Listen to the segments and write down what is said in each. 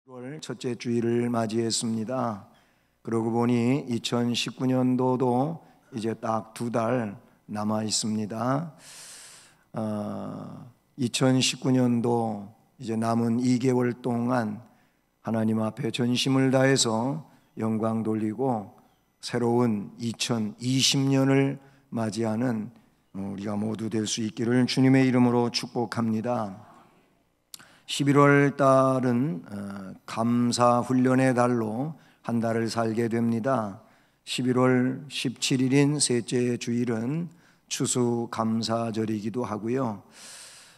6월 첫째 주일을 맞이했습니다. 그러고 보니 2019년도도 이제 딱 2달 남아 있습니다. 2019년도 이제 남은 2개월 동안 하나님 앞에 전심을 다해서 영광 돌리고 새로운 2020년을 맞이하는 우리가 모두 될 수 있기를 주님의 이름으로 축복합니다. 11월 달은 감사 훈련의 달로 한 달을 살게 됩니다. 11월 17일인 셋째 주일은 추수감사절이기도 하고요.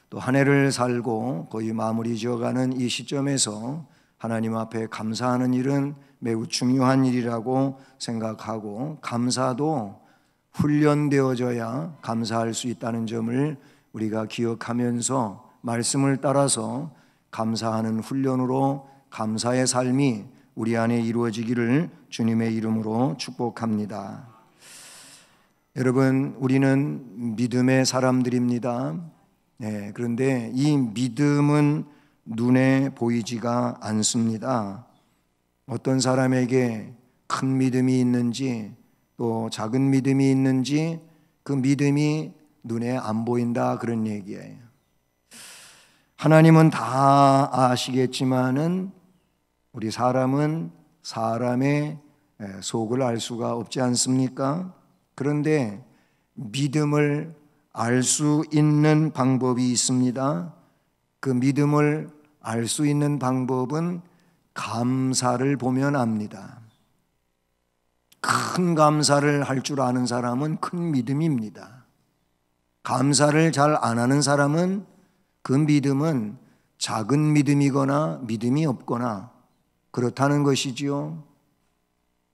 또 한 해를 살고 거의 마무리 지어가는 이 시점에서 하나님 앞에 감사하는 일은 매우 중요한 일이라고 생각하고, 감사도 훈련되어져야 감사할 수 있다는 점을 우리가 기억하면서 말씀을 따라서 감사하는 훈련으로 감사의 삶이 우리 안에 이루어지기를 주님의 이름으로 축복합니다. 여러분, 우리는 믿음의 사람들입니다. 그런데 이 믿음은 눈에 보이지가 않습니다. 어떤 사람에게 큰 믿음이 있는지 또 작은 믿음이 있는지 그 믿음이 눈에 안 보인다, 그런 얘기예요. 하나님은 다 아시겠지만은 우리 사람은 사람의 속을 알 수가 없지 않습니까? 그런데 믿음을 알 수 있는 방법이 있습니다. 그 믿음을 알 수 있는 방법은 감사를 보면 압니다. 큰 감사를 할 줄 아는 사람은 큰 믿음입니다. 감사를 잘 안 하는 사람은 그 믿음은 작은 믿음이거나 믿음이 없거나 그렇다는 것이지요.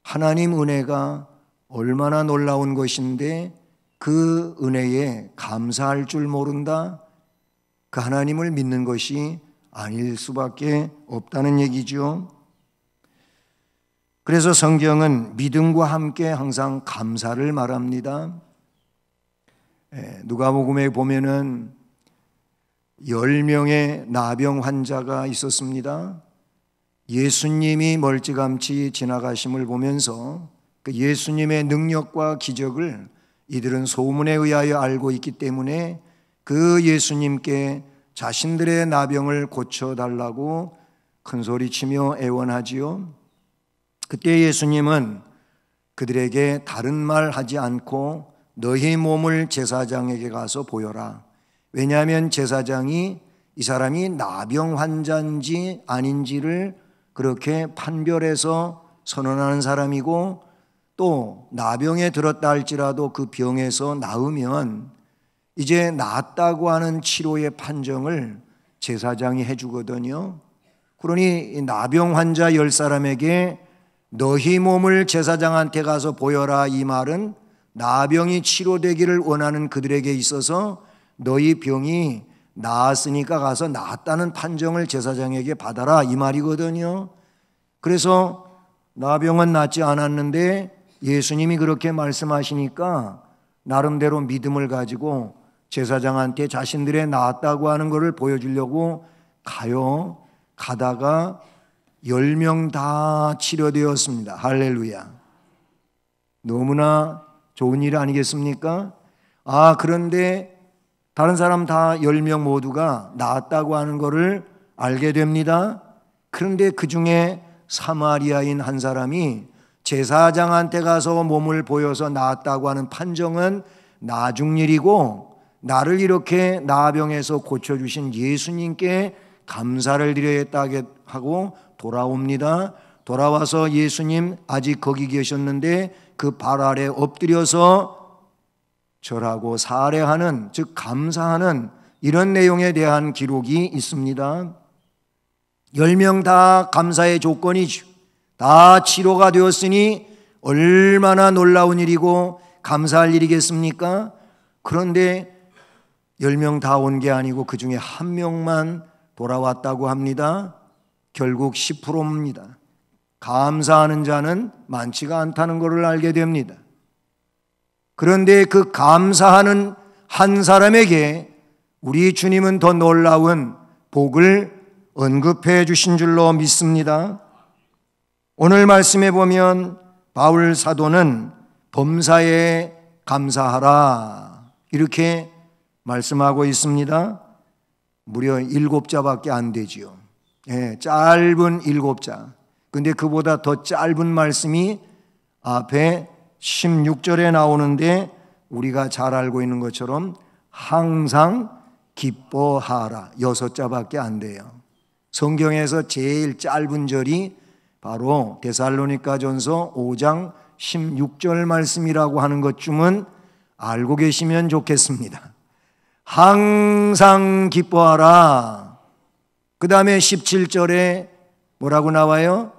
하나님 은혜가 얼마나 놀라운 것인데 그 은혜에 감사할 줄 모른다? 그 하나님을 믿는 것이 아닐 수밖에 없다는 얘기죠. 그래서 성경은 믿음과 함께 항상 감사를 말합니다. 누가복음에 보면은 10명의 나병 환자가 있었습니다. 예수님이 멀찌감치 지나가심을 보면서 그 예수님의 능력과 기적을 이들은 소문에 의하여 알고 있기 때문에 그 예수님께 자신들의 나병을 고쳐달라고 큰소리치며 애원하지요. 그때 예수님은 그들에게 다른 말 하지 않고 너희 몸을 제사장에게 가서 보여라. 왜냐하면 제사장이 이 사람이 나병 환자인지 아닌지를 그렇게 판별해서 선언하는 사람이고, 또 나병에 들었다 할지라도 그 병에서 나으면 이제 낫다고 하는 치료의 판정을 제사장이 해주거든요. 그러니 나병 환자 10사람에게 너희 몸을 제사장한테 가서 보여라, 이 말은 나병이 치료되기를 원하는 그들에게 있어서 너희 병이 나았으니까 가서 낫다는 판정을 제사장에게 받아라, 이 말이거든요. 그래서 나병은 낫지 않았는데 예수님이 그렇게 말씀하시니까 나름대로 믿음을 가지고 제사장한테 자신들의 나았다고 하는 것을 보여주려고 가다가 10명 다 치료되었습니다. 할렐루야. 너무나 좋은 일 아니겠습니까? 그런데 다른 사람 다 10명 모두가 나았다고 하는 것을 알게 됩니다. 그런데 그 중에 사마리아인 한 사람이 제사장한테 가서 몸을 보여서 나았다고 하는 판정은 나중 일이고, 나를 이렇게 나병에서 고쳐주신 예수님께 감사를 드려야겠다 하고 돌아옵니다. 돌아와서 예수님 아직 거기 계셨는데 그 발 아래 엎드려서 절하고 살해하는, 즉 감사하는 이런 내용에 대한 기록이 있습니다. 10명 다 감사의 조건이죠. 다 치료가 되었으니 얼마나 놀라운 일이고 감사할 일이겠습니까? 그런데 10명 다 온 게 아니고 그 중에 한 명만 돌아왔다고 합니다. 결국 10%입니다. 감사하는 자는 많지가 않다는 것을 알게 됩니다. 그런데 그 감사하는 한 사람에게 우리 주님은 더 놀라운 복을 언급해 주신 줄로 믿습니다. 오늘 말씀에 보면 바울 사도는 범사에 감사하라 이렇게 말씀하고 있습니다. 무려 7자밖에 안 되지요. 짧은 7자. 근데 그보다 더 짧은 말씀이 앞에 16절에 나오는데 우리가 잘 알고 있는 것처럼 항상 기뻐하라 6자밖에 안 돼요. 성경에서 제일 짧은 절이 바로 데살로니가전서 5장 16절 말씀이라고 하는 것쯤은 알고 계시면 좋겠습니다. 항상 기뻐하라. 그 다음에 17절에 뭐라고 나와요?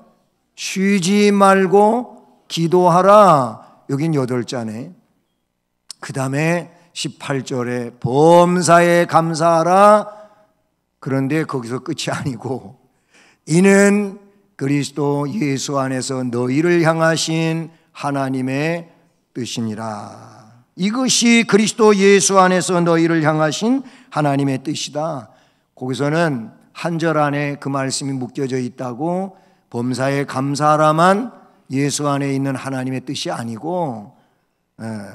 쉬지 말고 기도하라. 여긴 8자네. 그 다음에 18절에 범사에 감사하라. 그런데 거기서 끝이 아니고 이는 그리스도 예수 안에서 너희를 향하신 하나님의 뜻이니라. 이것이 그리스도 예수 안에서 너희를 향하신 하나님의 뜻이다. 거기서는 한 절 안에 그 말씀이 묶여져 있다고 범사에 감사하라만 예수 안에 있는 하나님의 뜻이 아니고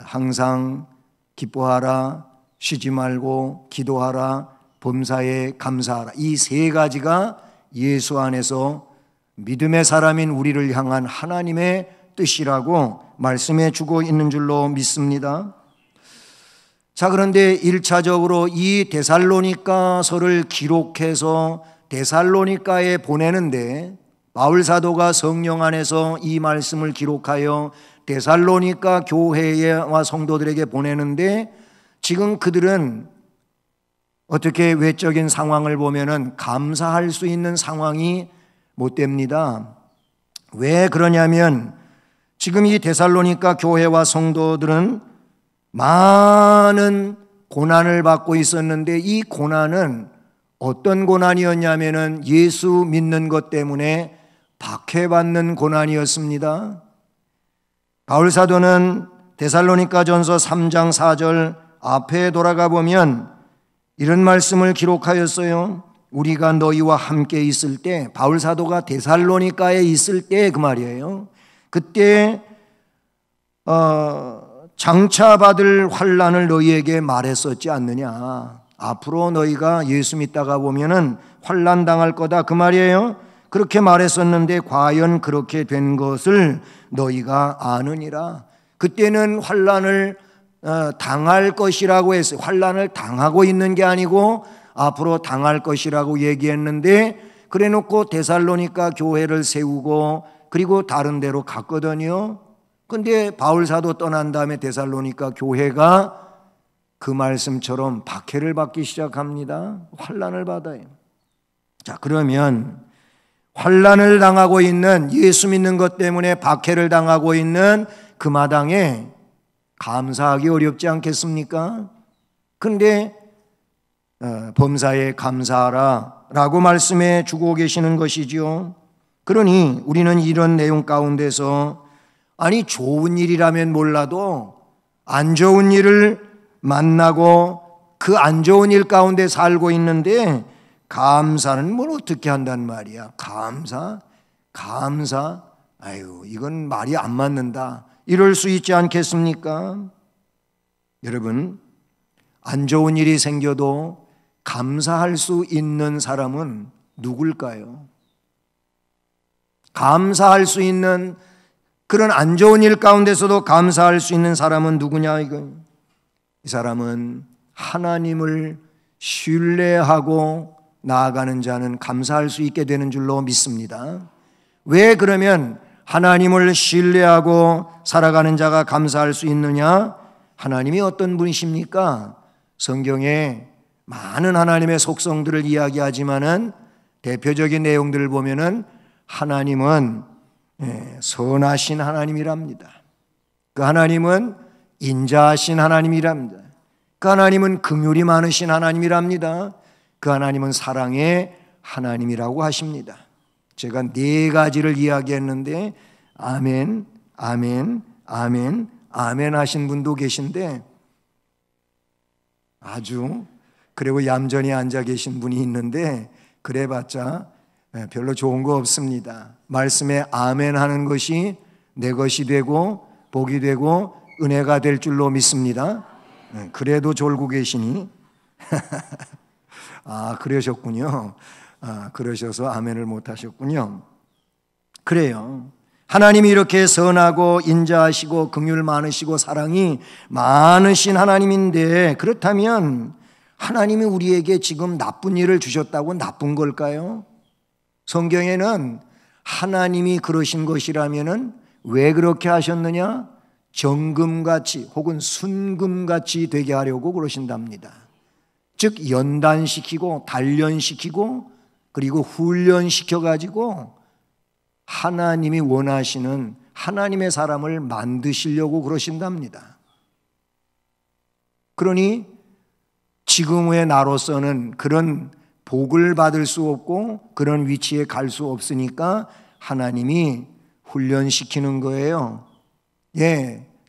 항상 기뻐하라, 쉬지 말고 기도하라, 범사에 감사하라. 이 3가지가 예수 안에서 믿음의 사람인 우리를 향한 하나님의 뜻이라고 말씀해 주고 있는 줄로 믿습니다. 자, 그런데 1차적으로 이 데살로니가서를 기록해서 데살로니가에 보내는데 바울 사도가 성령 안에서 이 말씀을 기록하여 데살로니가 교회와 성도들에게 보내는데 지금 그들은 어떻게 외적인 상황을 보면은 감사할 수 있는 상황이 못 됩니다. 왜 그러냐면 지금 이 데살로니가 교회와 성도들은 많은 고난을 받고 있었는데 이 고난은 어떤 고난이었냐면은 예수 믿는 것 때문에 박해받는 고난이었습니다. 바울 사도는 데살로니가전서 3장 4절 앞에 돌아가 보면 이런 말씀을 기록하였어요. 우리가 너희와 함께 있을 때, 바울 사도가 데살로니가에 있을 때 그 말이에요. 그때 장차 받을 환난을 너희에게 말했었지 않느냐. 앞으로 너희가 예수 믿다가 보면은 환난 당할 거다 그 말이에요. 그렇게 말했었는데 과연 그렇게 된 것을 너희가 아느니라. 그때는 환난을 당할 것이라고 했어요. 환난을 당하고 있는 게 아니고 앞으로 당할 것이라고 얘기했는데 그래 놓고 데살로니가 교회를 세우고 그리고 다른 데로 갔거든요. 근데 바울 사도 떠난 다음에 데살로니가 교회가 그 말씀처럼 박해를 받기 시작합니다. 환난을 받아요. 자, 그러면 환난을 당하고 있는, 예수 믿는 것 때문에 박해를 당하고 있는 그 마당에 감사하기 어렵지 않겠습니까? 근데 범사에 감사하라 라고 말씀해 주고 계시는 것이지요. 그러니 우리는 이런 내용 가운데서 아니 좋은 일이라면 몰라도 안 좋은 일을 만나고 그 안 좋은 일 가운데 살고 있는데 감사는 뭘 어떻게 한단 말이야. 감사? 아유, 이건 말이 안 맞는다. 이럴 수 있지 않겠습니까? 여러분, 안 좋은 일이 생겨도 감사할 수 있는 사람은 누굴까요? 감사할 수 있는 그런 안 좋은 일 가운데서도 감사할 수 있는 사람은 누구냐 이건. 이 사람은 하나님을 신뢰하고 나아가는 자는 감사할 수 있게 되는 줄로 믿습니다. 왜 그러면 하나님을 신뢰하고 살아가는 자가 감사할 수 있느냐? 하나님이 어떤 분이십니까? 성경에 많은 하나님의 속성들을 이야기하지만은 대표적인 내용들을 보면은 하나님은 선하신 하나님이랍니다. 그 하나님은 인자하신 하나님이랍니다. 그 하나님은 긍휼이 많으신 하나님이랍니다. 그 하나님은 사랑의 하나님이라고 하십니다. 제가 4가지를 이야기했는데 아멘, 아멘, 아멘, 아멘 하신 분도 계신데 아주 그리고 얌전히 앉아 계신 분이 있는데 그래봤자 별로 좋은 거 없습니다. 말씀에 아멘 하는 것이 내 것이 되고 복이 되고 은혜가 될 줄로 믿습니다. 그래도 졸고 계시니 그러셨군요. 그러셔서 아멘을 못 하셨군요. 그래요. 하나님이 이렇게 선하고 인자하시고 긍휼 많으시고 사랑이 많으신 하나님인데, 그렇다면 하나님이 우리에게 지금 나쁜 일을 주셨다고 나쁜 걸까요? 성경에는 하나님이 그러신 것이라면은 왜 그렇게 하셨느냐? 정금같이 혹은 순금같이 되게 하려고 그러신답니다. 즉 연단시키고 단련시키고 그리고 훈련시켜가지고 하나님이 원하시는 하나님의 사람을 만드시려고 그러신답니다. 그러니 지금의 나로서는 그런 복을 받을 수 없고 그런 위치에 갈 수 없으니까 하나님이 훈련시키는 거예요.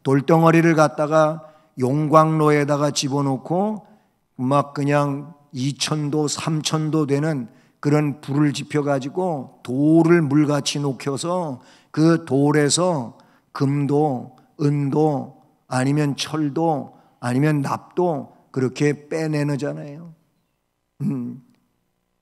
돌덩어리를 갖다가 용광로에다가 집어넣고 막 그냥 2000도 3000도 되는 그런 불을 지펴가지고 돌을 물같이 녹여서 그 돌에서 금도 은도 아니면 철도 아니면 납도 그렇게 빼내느잖아요.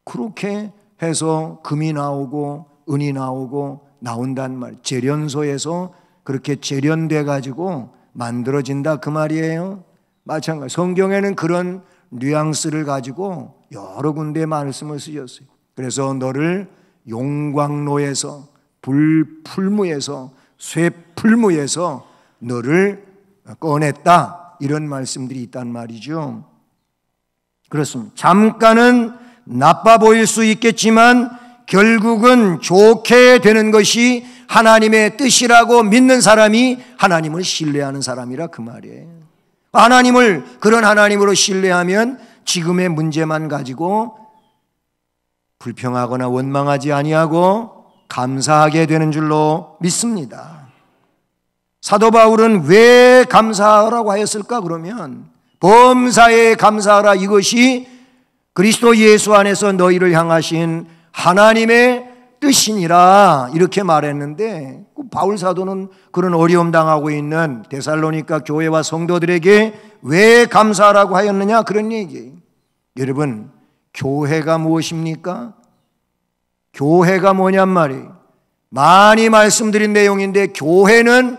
그렇게 해서 금이 나오고 은이 나오고 나온단 말. 재련소에서 그렇게 재련돼 가지고 만들어진다 그 말이에요. 마찬가지 성경에는 그런 뉘앙스를 가지고 여러 군데 말씀을 쓰셨어요. 그래서 너를 용광로에서 불풀무에서 쇠풀무에서 너를 꺼냈다, 이런 말씀들이 있단 말이죠. 그렇습니다. 잠깐은 나빠 보일 수 있겠지만 결국은 좋게 되는 것이 하나님의 뜻이라고 믿는 사람이 하나님을 신뢰하는 사람이라 그 말이에요. 그런 하나님으로 신뢰하면 지금의 문제만 가지고 불평하거나 원망하지 아니하고 감사하게 되는 줄로 믿습니다. 사도 바울은 왜 감사하라고 하였을까? 그러면 범사에 감사하라, 이것이 그리스도 예수 안에서 너희를 향하신 하나님의 뜻이니라, 이렇게 말했는데, 바울 사도는 그런 어려움 당하고 있는 데살로니가 교회와 성도들에게 왜 감사하라고 하였느냐, 그런 얘기예요. 여러분, 교회가 무엇입니까? 교회가 뭐냔 말이에요. 많이 말씀드린 내용인데, 교회는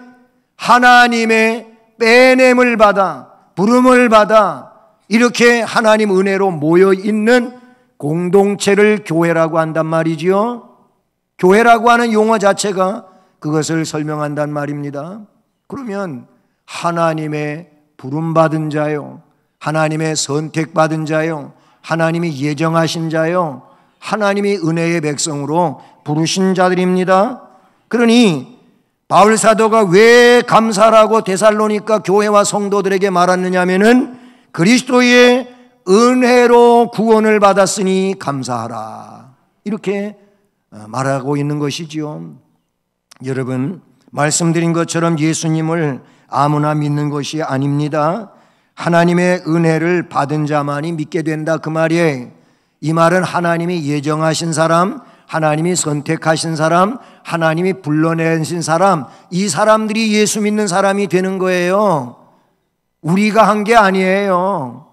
하나님의 빼냄을 받아 부름을 받아 이렇게 하나님 은혜로 모여있는 공동체를 교회라고 한단 말이지요. 교회라고 하는 용어 자체가 그것을 설명한단 말입니다. 그러면 하나님의 부름받은 자요, 하나님의 선택받은 자요, 하나님이 예정하신 자요, 하나님이 은혜의 백성으로 부르신 자들입니다. 그러니 바울 사도가 왜 감사라고 데살로니가 교회와 성도들에게 말하느냐 하면은 그리스도의 은혜로 구원을 받았으니 감사하라, 이렇게 말하고 있는 것이지요. 여러분, 말씀드린 것처럼 예수님을 아무나 믿는 것이 아닙니다. 하나님의 은혜를 받은 자만이 믿게 된다 그 말이에요. 이 말은 하나님이 예정하신 사람, 하나님이 선택하신 사람, 하나님이 불러내신 사람, 이 사람들이 예수 믿는 사람이 되는 거예요. 우리가 한 게 아니에요.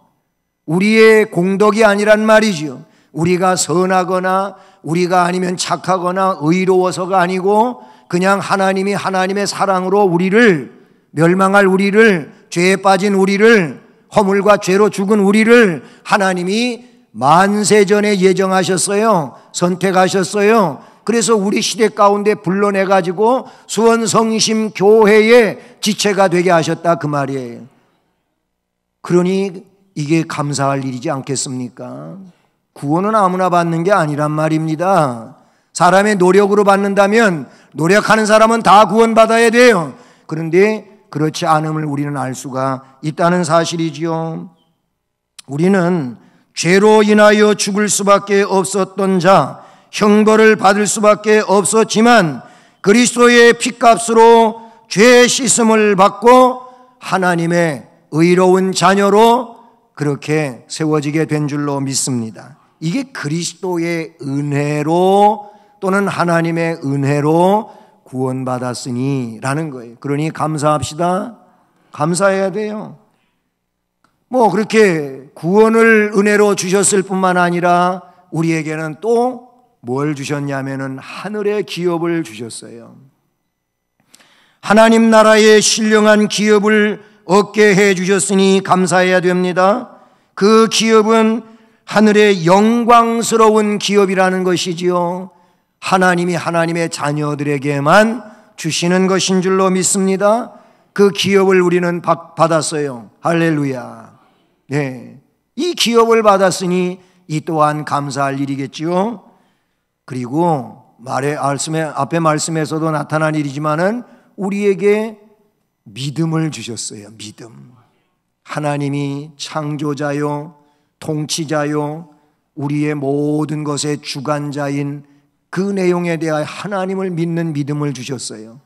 우리의 공덕이 아니란 말이죠. 우리가 선하거나 우리가 아니면 착하거나 의로워서가 아니고 그냥 하나님이 하나님의 사랑으로 우리를, 멸망할 우리를, 죄에 빠진 우리를, 허물과 죄로 죽은 우리를 하나님이 만세전에 예정하셨어요. 선택하셨어요. 그래서 우리 시대 가운데 불러내가지고 수원성심 교회의 지체가 되게 하셨다 그 말이에요. 그러니 이게 감사할 일이지 않겠습니까? 구원은 아무나 받는 게 아니란 말입니다. 사람의 노력으로 받는다면 노력하는 사람은 다 구원받아야 돼요. 그런데 그렇지 않음을 우리는 알 수가 있다는 사실이지요. 우리는 죄로 인하여 죽을 수밖에 없었던 자, 형벌을 받을 수밖에 없었지만 그리스도의 피값으로 죄 씻음을 받고 하나님의 의로운 자녀로 그렇게 세워지게 된 줄로 믿습니다. 이게 그리스도의 은혜로 또는 하나님의 은혜로 구원받았으니 라는 거예요. 그러니 감사합시다. 감사해야 돼요. 그렇게 구원을 은혜로 주셨을 뿐만 아니라 우리에게는 또 뭘 주셨냐면은 하늘의 기업을 주셨어요. 하나님 나라의 신령한 기업을 얻게 해 주셨으니 감사해야 됩니다. 그 기업은 하늘의 영광스러운 기업이라는 것이지요. 하나님이 하나님의 자녀들에게만 주시는 것인 줄로 믿습니다. 그 기업을 우리는 받았어요. 할렐루야. 네, 이 기업을 받았으니 이 또한 감사할 일이겠지요. 그리고 앞에 말씀에서도 나타난 일이지만은 우리에게 믿음을 주셨어요. 믿음. 하나님이 창조자요, 통치자요, 우리의 모든 것의 주관자인 그 내용에 대하여 하나님을 믿는 믿음을 주셨어요.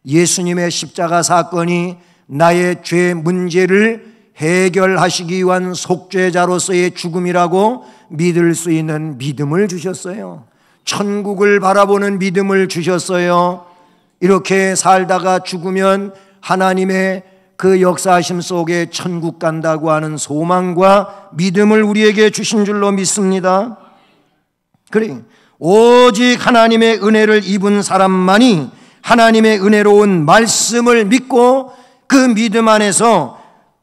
예수님의 십자가 사건이 나의 죄 문제를 해결하시기 위한 속죄자로서의 죽음이라고 믿을 수 있는 믿음을 주셨어요. 천국을 바라보는 믿음을 주셨어요. 이렇게 살다가 죽으면 하나님의 그 역사하심 속에 천국 간다고 하는 소망과 믿음을 우리에게 주신 줄로 믿습니다. 그래, 오직 하나님의 은혜를 입은 사람만이 하나님의 은혜로운 말씀을 믿고 그 믿음 안에서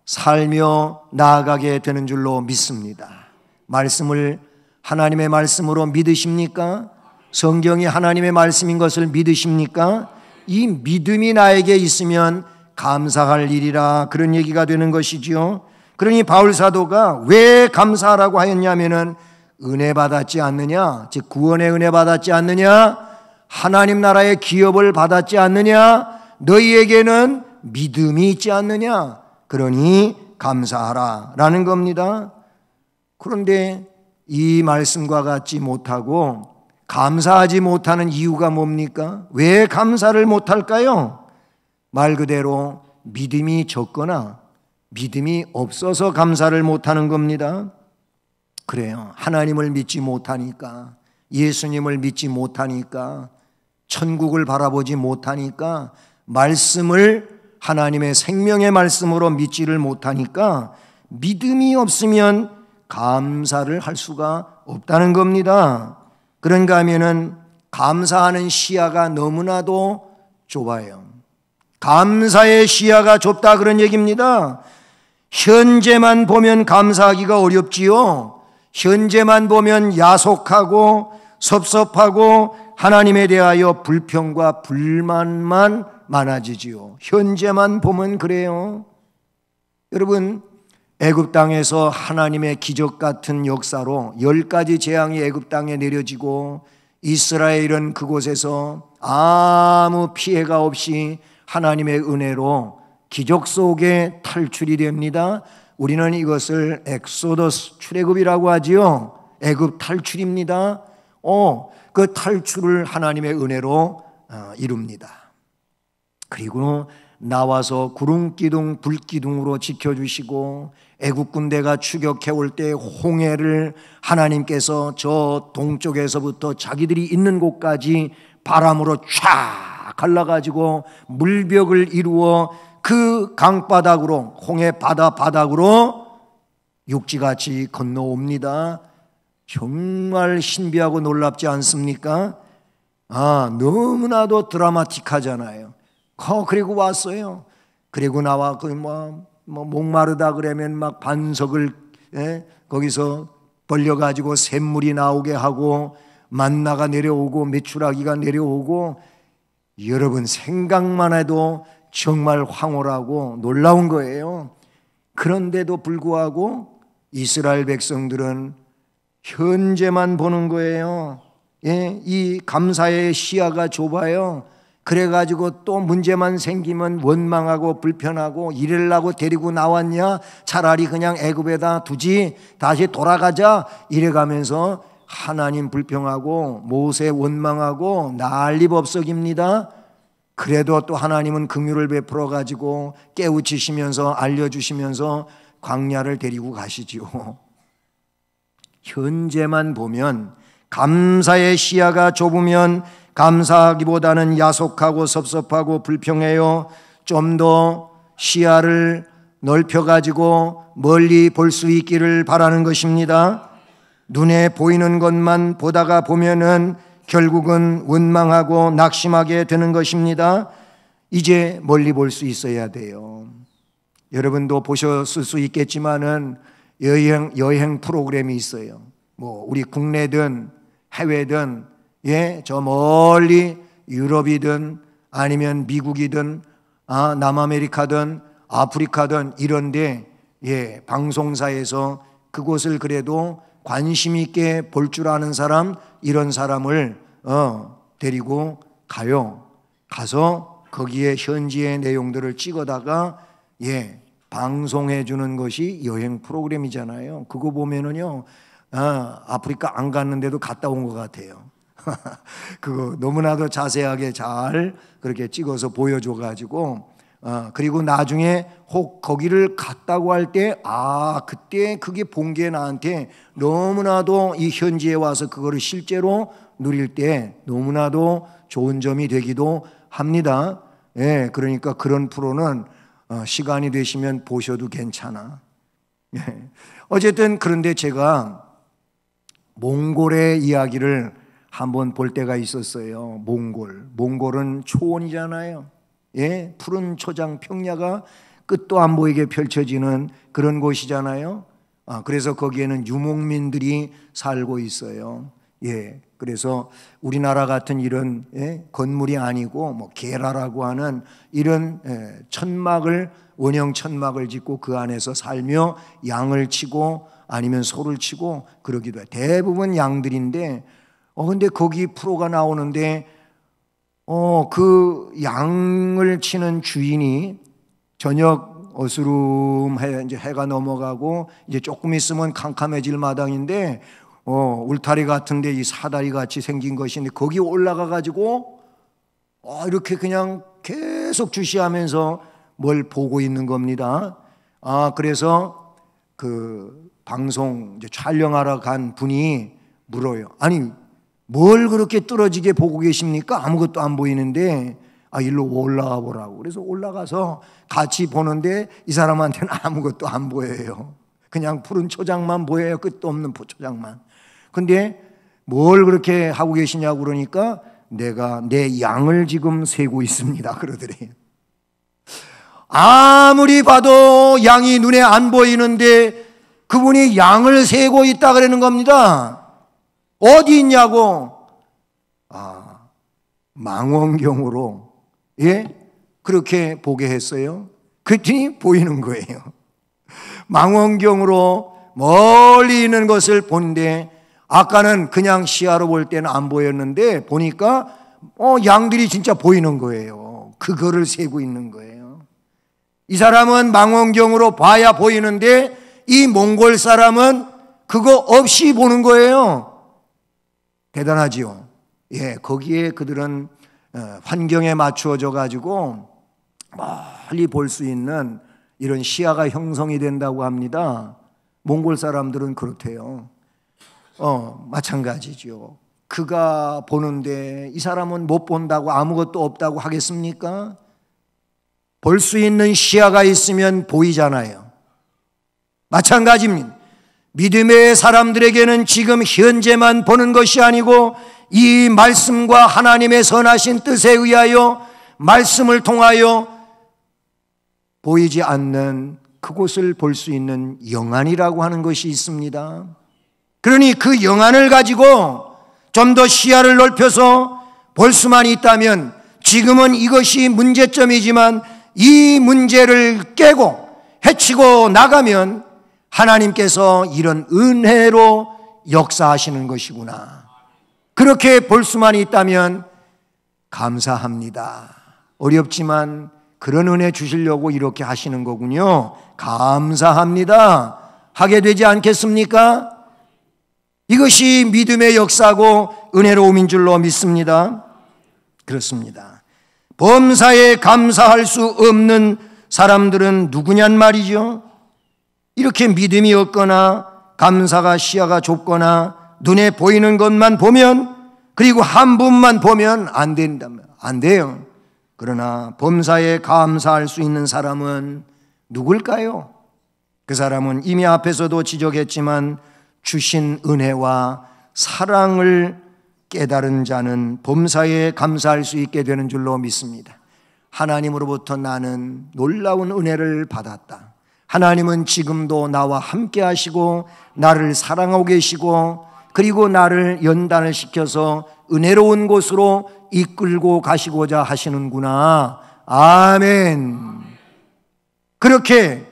살며 나아가게 되는 줄로 믿습니다. 말씀을 하나님의 말씀으로 믿으십니까? 성경이 하나님의 말씀인 것을 믿으십니까? 이 믿음이 나에게 있으면 감사할 일이라, 그런 얘기가 되는 것이지요. 그러니 바울 사도가 왜 감사하라고 하였냐면은 은혜 받았지 않느냐, 즉 구원의 은혜 받았지 않느냐, 하나님 나라의 기업을 받았지 않느냐, 너희에게는 믿음이 있지 않느냐, 그러니 감사하라 라는 겁니다. 그런데 이 말씀과 같지 못하고 감사하지 못하는 이유가 뭡니까? 왜 감사를 못할까요? 말 그대로 믿음이 적거나 믿음이 없어서 감사를 못하는 겁니다. 그래요. 하나님을 믿지 못하니까, 예수님을 믿지 못하니까, 천국을 바라보지 못하니까, 말씀을 하나님의 생명의 말씀으로 믿지를 못하니까 믿음이 없으면 감사를 할 수가 없다는 겁니다. 그런가 하면은 감사하는 시야가 너무나도 좁아요. 감사의 시야가 좁다, 그런 얘기입니다. 현재만 보면 감사하기가 어렵지요. 현재만 보면 야속하고 섭섭하고 하나님에 대하여 불평과 불만만 많아지지요. 현재만 보면 그래요. 여러분, 애굽 땅에서 하나님의 기적 같은 역사로 10가지 재앙이 애굽 땅에 내려지고 이스라엘은 그곳에서 아무 피해가 없이 하나님의 은혜로 기적 속에 탈출이 됩니다. 우리는 이것을 엑소더스, 출애굽이라고 하지요. 애굽 탈출입니다. 그 탈출을 하나님의 은혜로 이룹니다. 그리고 나와서 구름기둥, 불기둥으로 지켜주시고 애국 군대가 추격해 올 때 홍해를 하나님께서 저 동쪽에서부터 자기들이 있는 곳까지 바람으로 쫙 갈라가지고 물벽을 이루어 그 강바닥으로, 홍해 바닥으로 육지같이 건너옵니다. 정말 신비하고 놀랍지 않습니까? 너무나도 드라마틱하잖아요. 그리고 왔어요. 그리고 나와 목마르다 그러면 막 반석을 거기서 벌려가지고 샘물이 나오게 하고 만나가 내려오고 메추라기가 내려오고, 여러분 생각만 해도 정말 황홀하고 놀라운 거예요. 그런데도 불구하고 이스라엘 백성들은 현재만 보는 거예요. 이 감사의 시야가 좁아요. 그래가지고 또 문제만 생기면 원망하고 불편하고, 이래려고 데리고 나왔냐, 차라리 그냥 애굽에다 두지, 다시 돌아가자, 이래가면서 하나님 불평하고 모세 원망하고 난리법석입니다. 그래도 또 하나님은 긍휼을 베풀어 가지고 깨우치시면서 알려주시면서 광야를 데리고 가시지요. 현재만 보면, 감사의 시야가 좁으면 감사하기보다는 야속하고 섭섭하고 불평해요. 좀 더 시야를 넓혀가지고 멀리 볼 수 있기를 바라는 것입니다. 눈에 보이는 것만 보다가 보면은 결국은 원망하고 낙심하게 되는 것입니다. 이제 멀리 볼 수 있어야 돼요. 여러분도 보셨을 수 있겠지만은 여행 프로그램이 있어요. 뭐 우리 국내든 해외든, 저 멀리 유럽이든 아니면 미국이든 남아메리카든 아프리카든 이런데 방송사에서 그곳을 그래도 관심 있게 볼 줄 아는 사람, 이런 사람을 데리고 가요. 가서 거기에 현지의 내용들을 찍어다가 방송해 주는 것이 여행 프로그램이잖아요. 그거 보면은요, 아프리카 안 갔는데도 갔다 온 것 같아요. 그거 너무나도 자세하게 잘 그렇게 찍어서 보여줘가지고, 그리고 나중에 혹 거기를 갔다고 할 때, 그때 그게 본 게 나한테 너무나도 이 현지에 와서 그거를 실제로 누릴 때 너무나도 좋은 점이 되기도 합니다. 그러니까 그런 프로는 시간이 되시면 보셔도 괜찮아. 어쨌든 그런데 제가 몽골의 이야기를 한번 볼 때가 있었어요. 몽골은 초원이잖아요. 푸른 초장 평야가 끝도 안 보이게 펼쳐지는 그런 곳이잖아요. 그래서 거기에는 유목민들이 살고 있어요. 그래서 우리나라 같은 이런 건물이 아니고 뭐 게라라고 하는 이런 원형 천막을 짓고 그 안에서 살며 양을 치고 아니면 소를 치고 그러기도 해요. 대부분 양들인데 근데 거기 프로가 나오는데 그 양을 치는 주인이 저녁 어스름해 이제 해가 넘어가고 이제 조금 있으면 캄캄해질 마당인데 울타리 같은데 이 사다리 같이 생긴 것인데 거기 올라가 가지고 이렇게 그냥 계속 주시하면서 뭘 보고 있는 겁니다. 그래서 그 방송 이제 촬영하러 간 분이 물어요. 아니 뭘 그렇게 떨어지게 보고 계십니까? 아무것도 안 보이는데 일로 올라가 보라고. 그래서 올라가서 같이 보는데 이 사람한테는 아무것도 안 보여요. 그냥 푸른 초장만 보여요. 끝도 없는 초장만. 근데 뭘 그렇게 하고 계시냐고 그러니까 내가 내 양을 지금 세고 있습니다 그러더래요. 아무리 봐도 양이 눈에 안 보이는데 그분이 양을 세고 있다 그러는 겁니다. 어디 있냐고. 망원경으로 그렇게 보게 했어요. 그랬더니 보이는 거예요. 망원경으로 멀리 있는 것을 보는데 아까는 그냥 시야로 볼 때는 안 보였는데 보니까 양들이 진짜 보이는 거예요. 그거를 세고 있는 거예요. 이 사람은 망원경으로 봐야 보이는데 이 몽골 사람은 그거 없이 보는 거예요. 대단하지요. 거기에 그들은 환경에 맞추어져 가지고 멀리 볼 수 있는 이런 시야가 형성이 된다고 합니다. 몽골 사람들은 그렇대요. 마찬가지죠. 그가 보는데 이 사람은 못 본다고 아무것도 없다고 하겠습니까? 볼 수 있는 시야가 있으면 보이잖아요. 마찬가지입니다. 믿음의 사람들에게는 지금 현재만 보는 것이 아니고 이 말씀과 하나님의 선하신 뜻에 의하여 말씀을 통하여 보이지 않는 그곳을 볼 수 있는 영안이라고 하는 것이 있습니다. 그러니 그 영안을 가지고 좀 더 시야를 넓혀서 볼 수만 있다면 지금은 이것이 문제점이지만 이 문제를 깨고 헤치고 나가면 하나님께서 이런 은혜로 역사하시는 것이구나. 그렇게 볼 수만 있다면 감사합니다. 어렵지만 그런 은혜 주시려고 이렇게 하시는 거군요. 감사합니다. 하게 되지 않겠습니까? 이것이 믿음의 역사고 은혜로움인 줄로 믿습니다. 그렇습니다. 범사에 감사할 수 없는 사람들은 누구냔 말이죠. 이렇게 믿음이 없거나 감사가 시야가 좁거나 눈에 보이는 것만 보면, 그리고 한 분만 보면 안 된다면 안 돼요. 그러나 범사에 감사할 수 있는 사람은 누굴까요? 그 사람은 이미 앞에서도 지적했지만 주신 은혜와 사랑을 깨달은 자는 범사에 감사할 수 있게 되는 줄로 믿습니다. 하나님으로부터 나는 놀라운 은혜를 받았다. 하나님은 지금도 나와 함께 하시고 나를 사랑하고 계시고, 그리고 나를 연단을 시켜서 은혜로운 곳으로 이끌고 가시고자 하시는구나. 아멘. 그렇게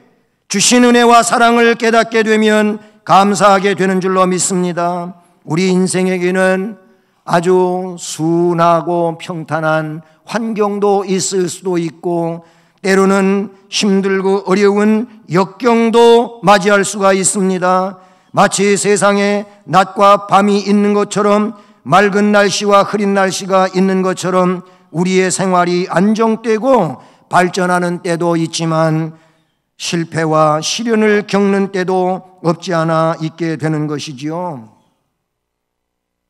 주신 은혜와 사랑을 깨닫게 되면 감사하게 되는 줄로 믿습니다. 우리 인생에게는 아주 순하고 평탄한 환경도 있을 수도 있고, 때로는 힘들고 어려운 역경도 맞이할 수가 있습니다. 마치 세상에 낮과 밤이 있는 것처럼, 맑은 날씨와 흐린 날씨가 있는 것처럼 우리의 생활이 안정되고 발전하는 때도 있지만 실패와 시련을 겪는 때도 없지 않아 있게 되는 것이지요.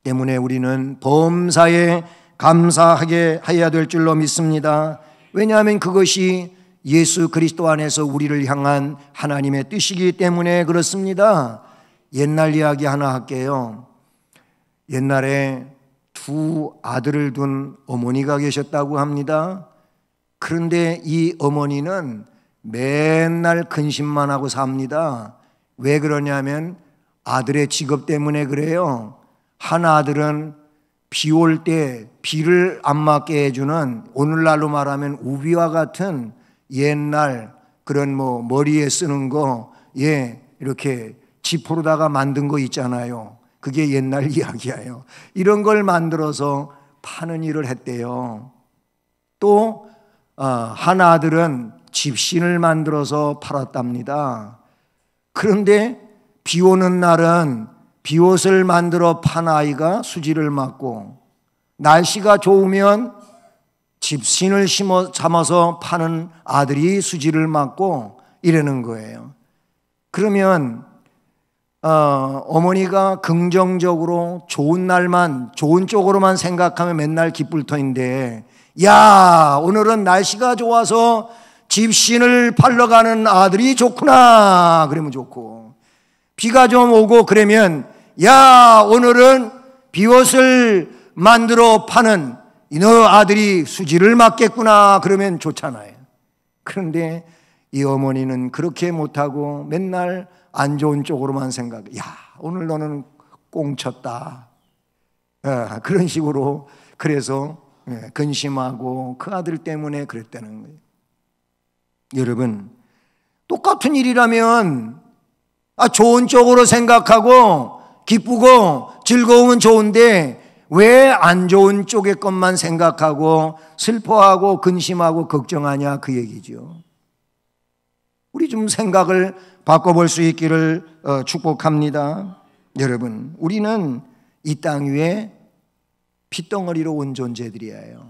때문에 우리는 범사에 감사하게 해야 될 줄로 믿습니다. 왜냐하면 그것이 예수 그리스도 안에서 우리를 향한 하나님의 뜻이기 때문에 그렇습니다. 옛날 이야기 하나 할게요. 옛날에 두 아들을 둔 어머니가 계셨다고 합니다. 그런데 이 어머니는 맨날 근심만 하고 삽니다. 왜 그러냐면 아들의 직업 때문에 그래요. 한 아들은 비 올 때 비를 안 맞게 해주는, 오늘날로 말하면 우비와 같은 옛날 그런 머리에 쓰는 거, 이렇게 지포로다가 만든 거 있잖아요. 그게 옛날 이야기예요. 이런 걸 만들어서 파는 일을 했대요. 또 한 아들은 집신을 만들어서 팔았답니다. 그런데 비 오는 날은 비옷을 만들어 판 아이가 수지를 맞고, 날씨가 좋으면 집신을 참아서 파는 아들이 수지를 맞고 이러는 거예요. 그러면 어머니가 긍정적으로 좋은 날만, 좋은 쪽으로만 생각하면 맨날 기쁠 터인데, 야, 오늘은 날씨가 좋아서 집신을 팔러 가는 아들이 좋구나 그러면 좋고, 비가 좀 오고 그러면 야, 오늘은 비옷을 만들어 파는 너 아들이 수지를 맞겠구나 그러면 좋잖아요. 그런데 이 어머니는 그렇게 못하고 맨날 안 좋은 쪽으로만 생각해. 야, 오늘 너는 꽁쳤다. 그런 식으로, 그래서 근심하고 그 아들 때문에 그랬다는 거예요. 여러분, 똑같은 일이라면 좋은 쪽으로 생각하고 기쁘고 즐거우면 좋은데 왜 안 좋은 쪽의 것만 생각하고 슬퍼하고 근심하고 걱정하냐, 그 얘기죠. 우리 좀 생각을 바꿔볼 수 있기를 축복합니다. 여러분, 우리는 이 땅 위에 핏덩어리로 온 존재들이에요.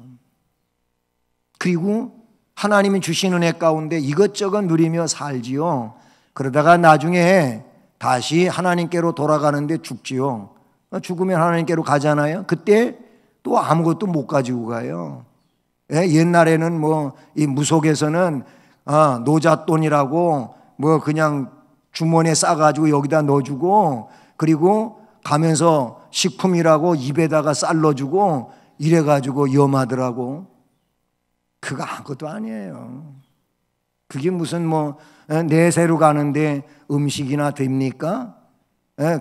그리고 하나님이 주신 은혜 가운데 이것저것 누리며 살지요. 그러다가 나중에 다시 하나님께로 돌아가는데 죽지요. 죽으면 하나님께로 가잖아요. 그때 또 아무것도 못 가지고 가요. 옛날에는 이 무속에서는 노잣돈이라고 그냥 주머니에 싸가지고 여기다 넣어주고, 그리고 가면서 식품이라고 입에다가 쌀 넣어주고 이래가지고 염하더라고. 그거 아무것도 아니에요. 그게 무슨 내세로 가는데 음식이나 됩니까?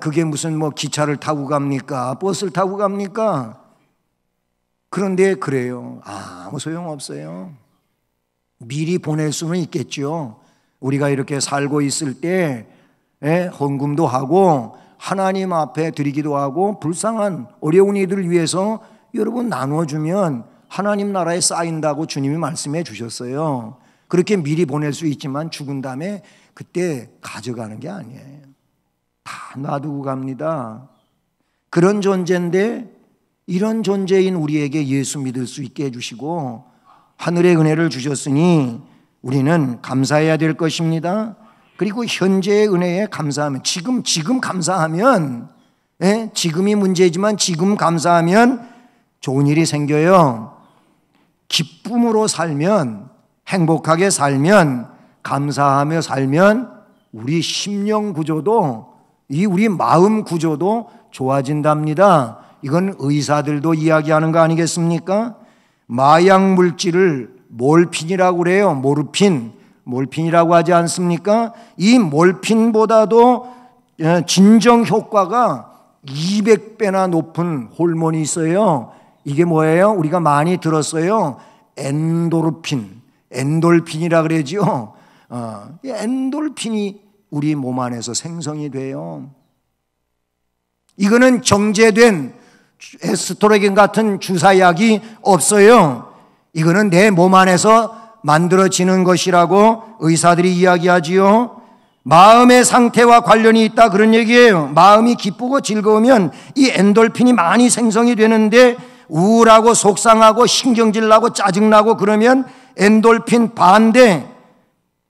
그게 무슨 기차를 타고 갑니까? 버스를 타고 갑니까? 그런데 그래요. 아무 소용없어요. 미리 보낼 수는 있겠죠. 우리가 이렇게 살고 있을 때 헌금도 하고 하나님 앞에 드리기도 하고 불쌍한 어려운 이들을 위해서 여러분 나눠주면 하나님 나라에 쌓인다고 주님이 말씀해 주셨어요. 그렇게 미리 보낼 수 있지만 죽은 다음에 그때 가져가는 게 아니에요. 다 놔두고 갑니다. 그런 존재인데 이런 존재인 우리에게 예수 믿을 수 있게 해주시고 하늘의 은혜를 주셨으니 우리는 감사해야 될 것입니다. 그리고 현재의 은혜에 감사하면, 지금 감사하면, 지금이 문제지만 지금 감사하면 좋은 일이 생겨요. 기쁨으로 살면, 행복하게 살면, 감사하며 살면 우리 심령 구조도, 우리 마음 구조도 좋아진답니다. 이건 의사들도 이야기하는 거 아니겠습니까? 마약 물질을 몰핀이라고 그래요. 몰핀이라고 하지 않습니까? 이 몰핀보다도 진정 효과가 200배나 높은 호르몬이 있어요. 이게 뭐예요? 우리가 많이 들었어요. 엔돌핀이라 그러죠. 엔돌핀이 우리 몸 안에서 생성이 돼요. 이거는 정제된 에스트로겐 같은 주사약이 없어요. 이거는 내 몸 안에서 만들어지는 것이라고 의사들이 이야기하지요. 마음의 상태와 관련이 있다, 그런 얘기예요. 마음이 기쁘고 즐거우면 이 엔돌핀이 많이 생성이 되는데, 우울하고 속상하고 신경질 나고 짜증나고 그러면 엔돌핀 반대,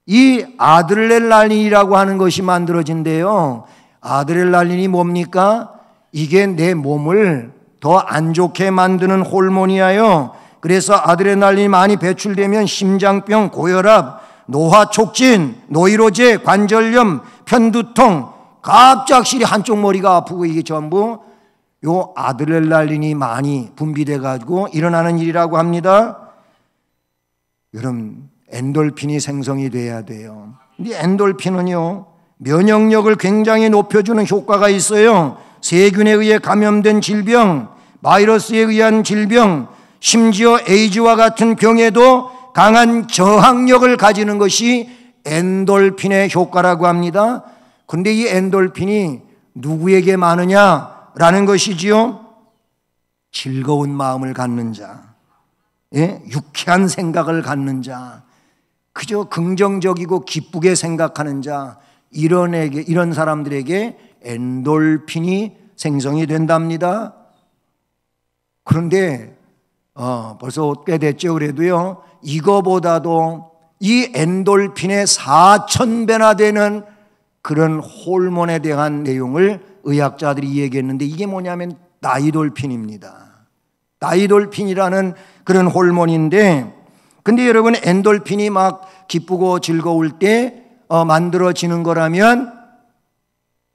이 아드레날린이라고 하는 것이 만들어진대요. 아드레날린이 뭡니까? 이게 내 몸을 더 안 좋게 만드는 호르몬이에요. 그래서 아드레날린이 많이 배출되면 심장병, 고혈압, 노화 촉진, 노이로제, 관절염, 편두통, 갑작스레 한쪽 머리가 아프고, 이게 전부 요 아드레날린이 많이 분비돼 가지고 일어나는 일이라고 합니다. 여러분, 엔돌핀이 생성이 돼야 돼요. 이 엔돌핀은요, 면역력을 굉장히 높여주는 효과가 있어요. 세균에 의해 감염된 질병, 바이러스에 의한 질병, 심지어 에이즈와 같은 병에도 강한 저항력을 가지는 것이 엔돌핀의 효과라고 합니다. 그런데 이 엔돌핀이 누구에게 많으냐라는 것이지요. 즐거운 마음을 갖는 자, 유쾌한 생각을 갖는 자, 그저 긍정적이고 기쁘게 생각하는 자, 이런 사람들에게 엔돌핀이 생성이 된답니다. 그런데 벌써 꽤 됐죠. 그래도요, 이거보다도 이 엔돌핀의 4,000배나 되는 그런 호르몬에 대한 내용을 의학자들이 얘기했는데, 이게 뭐냐면 다이돌핀입니다. 다이돌핀이라는 그런 호르몬인데, 근데 여러분, 엔돌핀이 막 기쁘고 즐거울 때 만들어지는 거라면,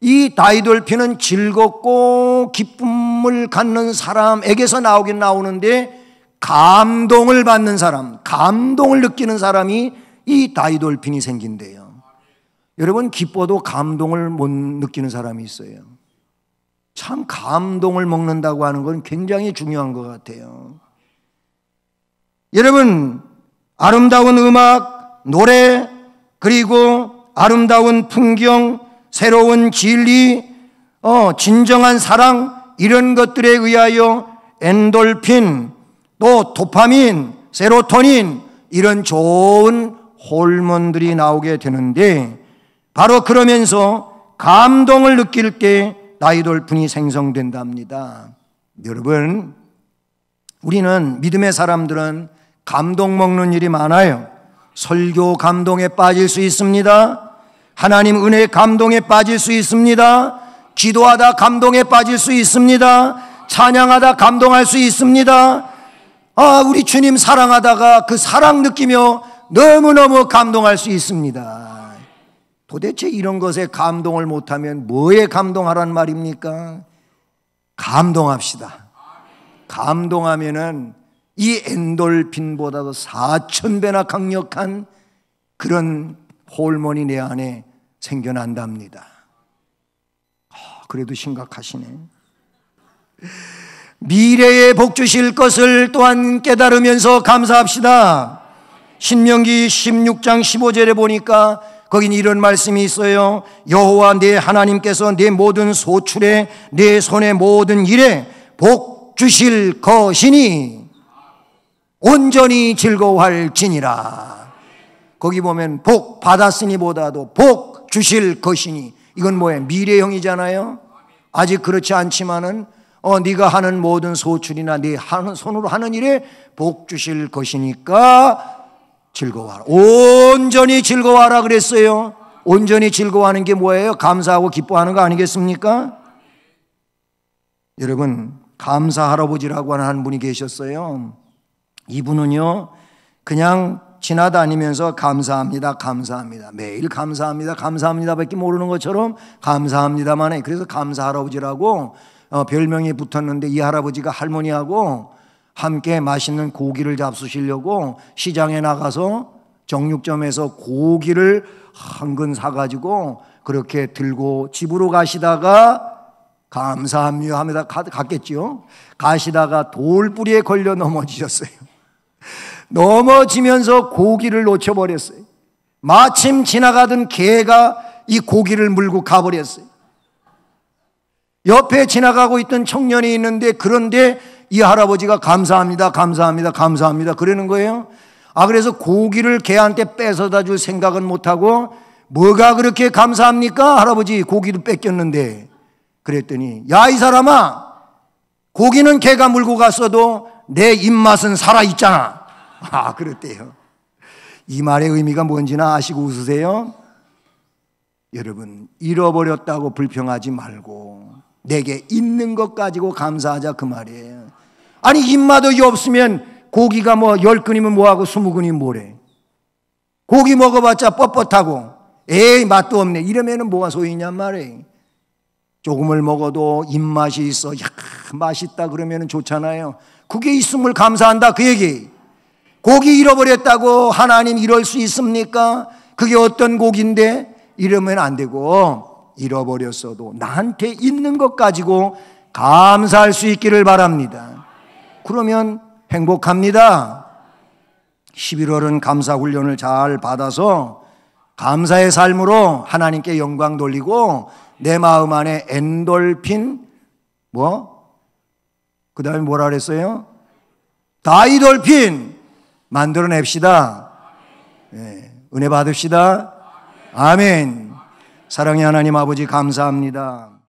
이 다이돌핀은 즐겁고 기쁨을 갖는 사람에게서 나오긴 나오는데, 감동을 받는 사람, 감동을 느끼는 사람이 이 다이돌핀이 생긴대요. 여러분, 기뻐도 감동을 못 느끼는 사람이 있어요. 참, 감동을 먹는다고 하는 건 굉장히 중요한 것 같아요. 여러분, 아름다운 음악, 노래, 그리고 아름다운 풍경, 새로운 진리, 진정한 사랑, 이런 것들에 의하여 엔돌핀, 또 도파민, 세로토닌, 이런 좋은 호르몬들이 나오게 되는데, 바로 그러면서 감동을 느낄 때 다이돌핀이 생성된답니다. 여러분, 우리는, 믿음의 사람들은 감동 먹는 일이 많아요. 설교 감동에 빠질 수 있습니다. 하나님 은혜 감동에 빠질 수 있습니다. 기도하다 감동에 빠질 수 있습니다. 찬양하다 감동할 수 있습니다. 우리 주님 사랑하다가 그 사랑 느끼며 너무너무 감동할 수 있습니다. 도대체 이런 것에 감동을 못하면 뭐에 감동하란 말입니까? 감동합시다. 감동하면은 이 엔돌핀보다도 4,000배나 강력한 그런 호르몬이 내 안에 생겨난답니다. 그래도 심각하시네. 미래에 복 주실 것을 또한 깨달으면서 감사합시다. 신명기 16장 15절에 보니까 거긴 이런 말씀이 있어요. 여호와 내 하나님께서 내 모든 소출에, 내 손의 모든 일에 복 주실 것이니 온전히 즐거워할지니라. 거기 보면 복 받았으니 보다도 복 주실 것이니, 이건 뭐예요? 미래형이잖아요. 아직 그렇지 않지만은 네가 하는 모든 소출이나 네 하는 손으로 하는 일에 복 주실 것이니까 즐거워하라. 온전히 즐거워하라 그랬어요. 온전히 즐거워하는 게 뭐예요? 감사하고 기뻐하는 거 아니겠습니까? 여러분, 감사 할아버지라고 하는 한 분이 계셨어요. 이분은요, 그냥 지나다니면서 감사합니다, 감사합니다, 매일 감사합니다, 감사합니다 밖에 모르는 것처럼 감사합니다만 해. 그래서 감사 할아버지라고 별명이 붙었는데, 이 할아버지가 할머니하고 함께 맛있는 고기를 잡수시려고 시장에 나가서 정육점에서 고기를 한 근 사가지고 그렇게 들고 집으로 가시다가 감사합니다 합니다 갔겠죠. 가시다가 돌뿌리에 걸려 넘어지셨어요. 넘어지면서 고기를 놓쳐버렸어요. 마침 지나가던 개가 이 고기를 물고 가버렸어요. 옆에 지나가고 있던 청년이 있는데, 그런데 이 할아버지가 감사합니다, 감사합니다, 감사합니다 그러는 거예요. 그래서 고기를 개한테 뺏어다 줄 생각은 못하고, 뭐가 그렇게 감사합니까? 할아버지 고기도 뺏겼는데. 그랬더니, 야, 이 사람아, 고기는 개가 물고 갔어도 내 입맛은 살아있잖아. 그랬대요. 이 말의 의미가 뭔지는 아시고 웃으세요? 여러분, 잃어버렸다고 불평하지 말고 내게 있는 것 가지고 감사하자, 그 말이에요. 아니, 입맛이 없으면 고기가 뭐 10근이면 뭐하고 20근이면 뭐래. 고기 먹어봤자 뻣뻣하고 에이 맛도 없네 이러면은 뭐가 소용이냔 말이에요. 조금을 먹어도 입맛이 있어, 야 맛있다 그러면은 좋잖아요. 그게 있음을 감사한다 그 얘기. 고기 잃어버렸다고 하나님 이럴 수 있습니까? 그게 어떤 고기인데? 이러면 안 되고, 잃어버렸어도 나한테 있는 것 가지고 감사할 수 있기를 바랍니다. 그러면 행복합니다. 11월은 감사훈련을 잘 받아서 감사의 삶으로 하나님께 영광 돌리고, 내 마음 안에 엔돌핀 그 다음에 뭐라 그랬어요? 다이돌핀 만들어냅시다. 네, 은혜 받읍시다. 아멘. 사랑의 하나님 아버지 감사합니다.